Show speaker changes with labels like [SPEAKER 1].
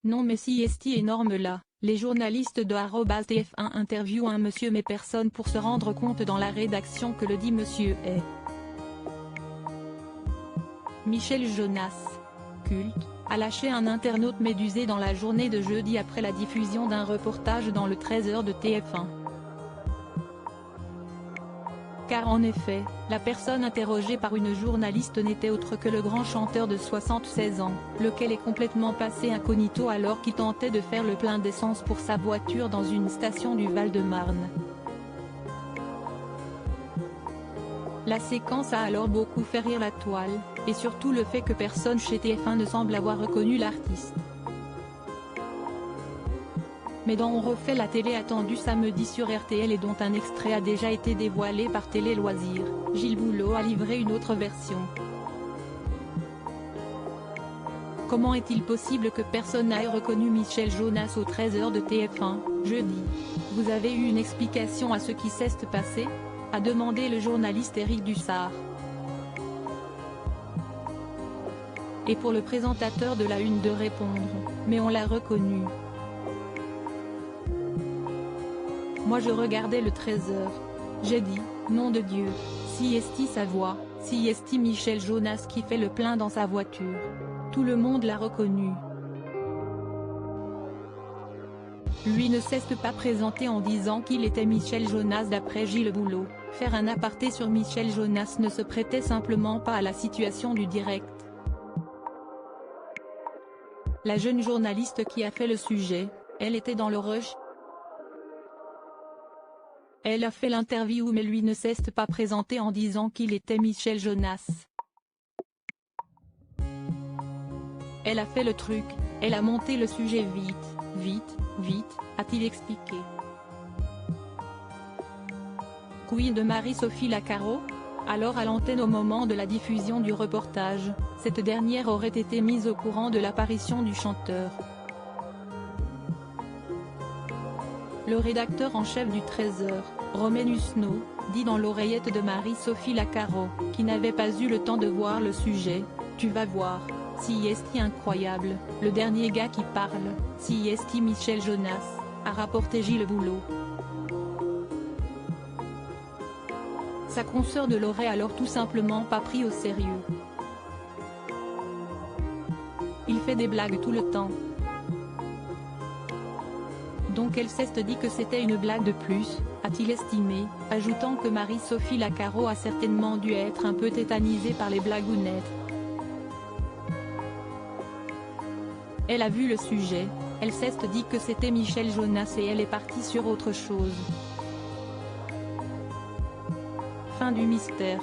[SPEAKER 1] Non mais si est énorme là, les journalistes de @TF1 interviewent un monsieur mais personne pour se rendre compte dans la rédaction que le dit monsieur est Michel Jonas, culte, a lâché un internaute médusé dans la journée de jeudi après la diffusion d'un reportage dans le 13h de TF1. Car en effet, la personne interrogée par une journaliste n'était autre que le grand chanteur de 76 ans, lequel est complètement passé incognito alors qu'il tentait de faire le plein d'essence pour sa voiture dans une station du Val-de-Marne. La séquence a alors beaucoup fait rire la toile, et surtout le fait que personne chez TF1 ne semble avoir reconnu l'artiste. Mais dans On refait la télé attendu samedi sur RTL et dont un extrait a déjà été dévoilé par Télé Loisirs, Gilles Boulot a livré une autre version. Comment est-il possible que personne n'ait reconnu Michel Jonas au 13h de TF1, jeudi? Vous avez eu une explication à ce qui s'est passé? A demandé le journaliste Éric Dussart. Et pour le présentateur de La Une de répondre, mais on l'a reconnu. Moi je regardais le 13h. J'ai dit, nom de Dieu, si est sa voix, si est Michel Jonas qui fait le plein dans sa voiture. Tout le monde l'a reconnu. Lui ne s'est pas présenté en disant qu'il était Michel Jonas d'après Gilles Boulot. Faire un aparté sur Michel Jonas ne se prêtait simplement pas à la situation du direct. La jeune journaliste qui a fait le sujet, elle était dans le rush. Elle a fait l'interview mais lui ne s'est pas présenté en disant qu'il était Michel Jonas. Elle a fait le truc, elle a monté le sujet vite, a-t-il expliqué. Quid de Marie-Sophie Lacaro? Alors à l'antenne au moment de la diffusion du reportage, cette dernière aurait été mise au courant de l'apparition du chanteur. Le rédacteur en chef du 13h, Romain Husneau, dit dans l'oreillette de Marie-Sophie Lacaro, qui n'avait pas eu le temps de voir le sujet, « Tu vas voir, si est incroyable, le dernier gars qui parle, si est Michel Jonas », a rapporté Gilles Boulot. Sa consoeur ne l'aurait alors tout simplement pas pris au sérieux. Il fait des blagues tout le temps. Donc elle s'est dit que c'était une blague de plus, a-t-il estimé, ajoutant que Marie-Sophie Lacaro a certainement dû être un peu tétanisée par les blagounettes. Elle a vu le sujet, elle s'est dit que c'était Michel Jonas et elle est partie sur autre chose. Fin du mystère.